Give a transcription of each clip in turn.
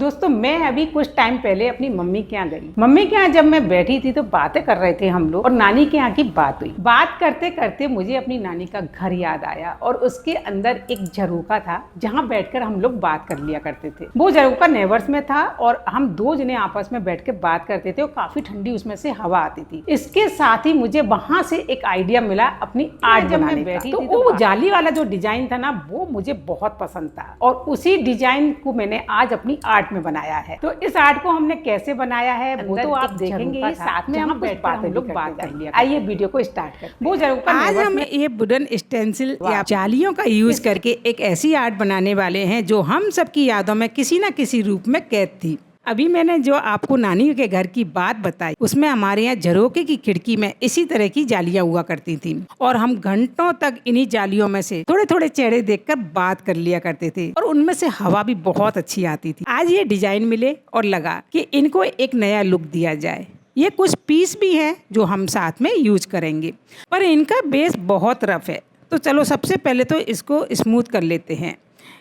दोस्तों मैं अभी कुछ टाइम पहले अपनी मम्मी के यहाँ गई। मम्मी के यहाँ जब मैं बैठी थी तो बातें कर रहे थे हम लोग और नानी के यहाँ की बात हुई। बात करते करते मुझे अपनी नानी का घर याद आया और उसके अंदर एक झरोखा था जहाँ बैठकर हम लोग बात कर लिया करते थे। वो झरोखा नेवर्स में था और हम दो जने आपस में बैठ के बात करते थे और काफी ठंडी उसमें से हवा आती थी। इसके साथ ही मुझे वहां से एक आइडिया मिला अपनी आर्ट बनाने का। तो वो जाली वाला जो डिजाइन था ना वो मुझे बहुत पसंद था और उसी डिजाइन को मैंने आज अपनी आर्ट में बनाया है। तो इस आर्ट को हमने कैसे बनाया है वो तो आप देखेंगे, साथ में हम कुछ बातें लोग बात कर लिया। आइए वीडियो को स्टार्ट करते हैं। वो झरोखा आज हम ये वुडन स्टेंसिल या जालियों का यूज करके एक ऐसी आर्ट बनाने वाले हैं जो हम सबकी यादों में किसी न किसी रूप में कैद थी। अभी मैंने जो आपको नानी के घर की बात बताई उसमें हमारे यहाँ झरोखे की खिड़की में इसी तरह की जालियां हुआ करती थी और हम घंटों तक इन्हीं जालियों में से थोड़े थोड़े चेहरे देखकर बात कर लिया करते थे और उनमें से हवा भी बहुत अच्छी आती थी। आज ये डिजाइन मिले और लगा कि इनको एक नया लुक दिया जाए। ये कुछ पीस भी हैं जो हम साथ में यूज करेंगे, पर इनका बेस बहुत रफ है। तो चलो सबसे पहले तो इसको स्मूथ कर लेते हैं।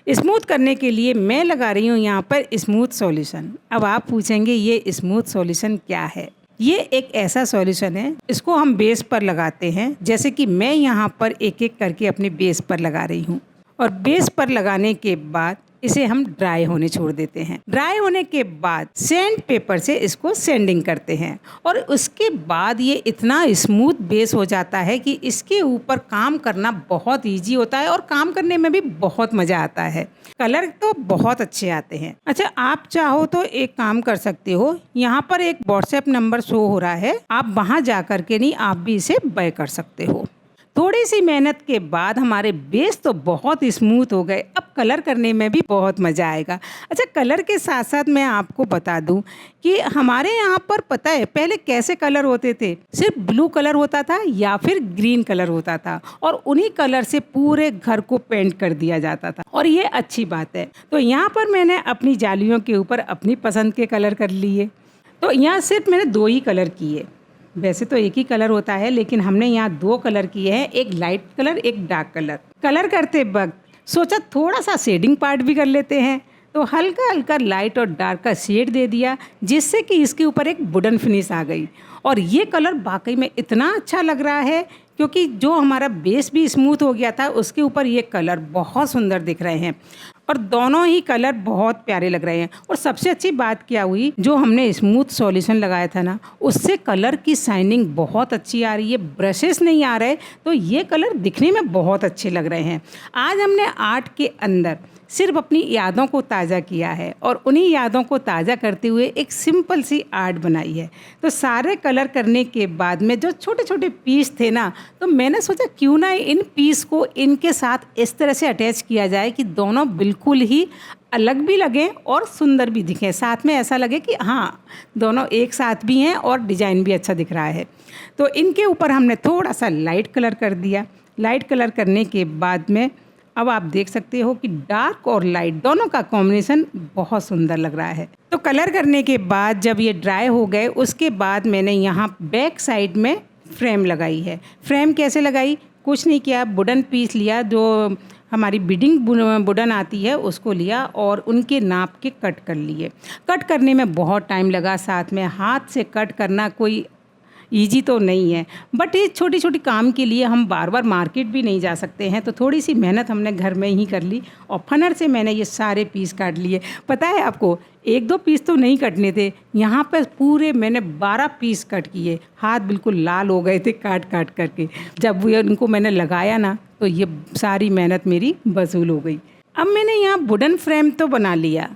स्मूथ करने के लिए मैं लगा रही हूँ यहाँ पर स्मूथ सॉल्यूशन। अब आप पूछेंगे ये स्मूथ सॉल्यूशन क्या है? ये एक ऐसा सॉल्यूशन है, इसको हम बेस पर लगाते हैं। जैसे कि मैं यहाँ पर एक एक करके अपने बेस पर लगा रही हूँ और बेस पर लगाने के बाद इसे हम ड्राई होने छोड़ देते हैं। ड्राई होने के बाद सैंड पेपर से इसको सैंडिंग करते हैं और उसके बाद ये इतना स्मूथ बेस हो जाता है कि इसके ऊपर काम करना बहुत इजी होता है और काम करने में भी बहुत मज़ा आता है। कलर तो बहुत अच्छे आते हैं। अच्छा, आप चाहो तो एक काम कर सकते हो, यहाँ पर एक व्हाट्सएप नंबर शो हो रहा है, आप वहाँ जा कर के नहीं आप भी इसे बाय कर सकते हो। थोड़ी सी मेहनत के बाद हमारे बेस तो बहुत स्मूथ हो गए। अब कलर करने में भी बहुत मज़ा आएगा। अच्छा, कलर के साथ साथ मैं आपको बता दूं कि हमारे यहाँ पर पता है पहले कैसे कलर होते थे? सिर्फ ब्लू कलर होता था या फिर ग्रीन कलर होता था और उन्हीं कलर से पूरे घर को पेंट कर दिया जाता था और ये अच्छी बात है। तो यहाँ पर मैंने अपनी जालियों के ऊपर अपनी पसंद के कलर कर लिए। तो यहाँ सिर्फ मैंने 2 ही कलर किए। वैसे तो एक ही कलर होता है लेकिन हमने यहाँ 2 कलर किए हैं, एक लाइट कलर एक डार्क कलर। कलर करते वक्त सोचा थोड़ा सा शेडिंग पार्ट भी कर लेते हैं, तो हल्का हल्का लाइट और डार्क का शेड दे दिया जिससे कि इसके ऊपर एक वुडन फिनिश आ गई। और ये कलर वाकई में इतना अच्छा लग रहा है क्योंकि जो हमारा बेस भी स्मूथ हो गया था उसके ऊपर ये कलर बहुत सुंदर दिख रहे हैं और दोनों ही कलर बहुत प्यारे लग रहे हैं। और सबसे अच्छी बात क्या हुई, जो हमने स्मूथ सॉल्यूशन लगाया था ना उससे कलर की शाइनिंग बहुत अच्छी आ रही है, ब्रशेस नहीं आ रहे, तो ये कलर दिखने में बहुत अच्छे लग रहे हैं। आज हमने आर्ट के अंदर सिर्फ अपनी यादों को ताज़ा किया है और उन्हीं यादों को ताज़ा करते हुए एक सिंपल सी आर्ट बनाई है। तो सारे कलर करने के बाद में जो छोटे छोटे पीस थे ना, तो मैंने सोचा क्यों ना इन पीस को इनके साथ इस तरह से अटैच किया जाए कि दोनों बिल्कुल ही अलग भी लगें और सुंदर भी दिखें। साथ में ऐसा लगे कि हाँ दोनों एक साथ भी हैं और डिज़ाइन भी अच्छा दिख रहा है। तो इनके ऊपर हमने थोड़ा सा लाइट कलर कर दिया। लाइट कलर करने के बाद में अब आप देख सकते हो कि डार्क और लाइट दोनों का कॉम्बिनेशन बहुत सुंदर लग रहा है। तो कलर करने के बाद जब ये ड्राई हो गए उसके बाद मैंने यहाँ बैक साइड में फ्रेम लगाई है। फ्रेम कैसे लगाई? कुछ नहीं किया, वुडन पीस लिया, जो हमारी बीडिंग वुडन आती है उसको लिया और उनके नाप के कट कर लिए। कट करने में बहुत टाइम लगा, साथ में हाथ से कट करना कोई ईजी तो नहीं है, बट ये छोटी छोटी काम के लिए हम बार बार मार्केट भी नहीं जा सकते हैं, तो थोड़ी सी मेहनत हमने घर में ही कर ली और फनर से मैंने ये सारे पीस काट लिए। पता है आपको, 1-2 पीस तो नहीं कटने थे, यहाँ पर पूरे मैंने 12 पीस कट किए। हाथ बिल्कुल लाल हो गए थे काट काट करके। जब वो इनको मैंने लगाया ना तो ये सारी मेहनत मेरी वसूल हो गई। अब मैंने यहाँ वुडन फ्रेम तो बना लिया,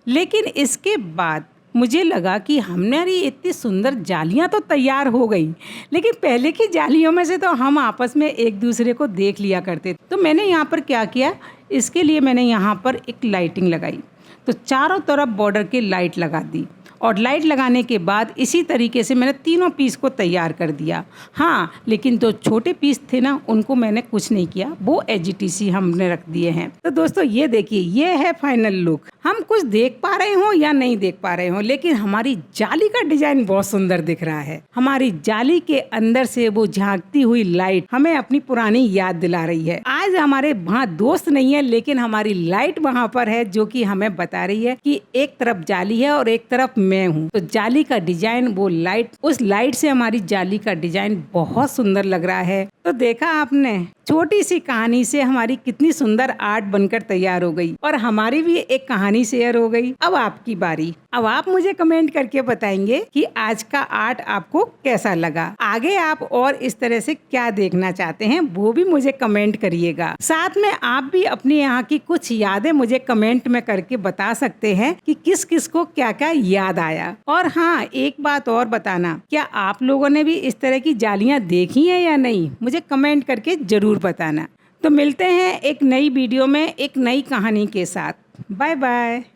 लेकिन इसके बाद मुझे लगा कि हमारी इतनी सुंदर जालियां तो तैयार हो गई, लेकिन पहले की जालियों में से तो हम आपस में एक दूसरे को देख लिया करते। तो मैंने यहाँ पर क्या किया, इसके लिए मैंने यहाँ पर एक लाइटिंग लगाई। तो चारों तरफ बॉर्डर की लाइट लगा दी और लाइट लगाने के बाद इसी तरीके से मैंने तीनों पीस को तैयार कर दिया। हाँ, लेकिन जो छोटे पीस थे ना उनको मैंने कुछ नहीं किया, वो एजीटीसी हमने रख दिए हैं। तो दोस्तों ये देखिए, ये है फाइनल लुक। हम कुछ देख पा रहे हो या नहीं देख पा रहे हो, लेकिन हमारी जाली का डिजाइन बहुत सुंदर दिख रहा है। हमारी जाली के अंदर से वो झांकती हुई लाइट हमें अपनी पुरानी याद दिला रही है। आज हमारे वहाँ दोस्त नहीं है, लेकिन हमारी लाइट वहाँ पर है, जो कि हमें बता रही है कि एक तरफ जाली है और एक तरफ मैं हूँ। तो जाली का डिजाइन, वो लाइट, उस लाइट से हमारी जाली का डिजाइन बहुत सुंदर लग रहा है। तो देखा आपने, छोटी सी कहानी से हमारी कितनी सुंदर आर्ट बनकर तैयार हो गई और हमारी भी एक कहानी शेयर हो गई। अब आपकी बारी। अब आप मुझे कमेंट करके बताएंगे कि आज का आर्ट आपको कैसा लगा। आगे आप और इस तरह से क्या देखना चाहते हैं वो भी मुझे कमेंट करिएगा। साथ में आप भी अपनी यहाँ की कुछ यादें मुझे कमेंट में करके बता सकते हैं कि किस किस को क्या क्या याद आया। और हाँ, एक बात और बताना, क्या आप लोगों ने भी इस तरह की जालियाँ देखी हैं या नहीं, मुझे कमेंट करके जरूर बताना। तो मिलते हैं एक नई वीडियो में एक नई कहानी के साथ। Bye bye.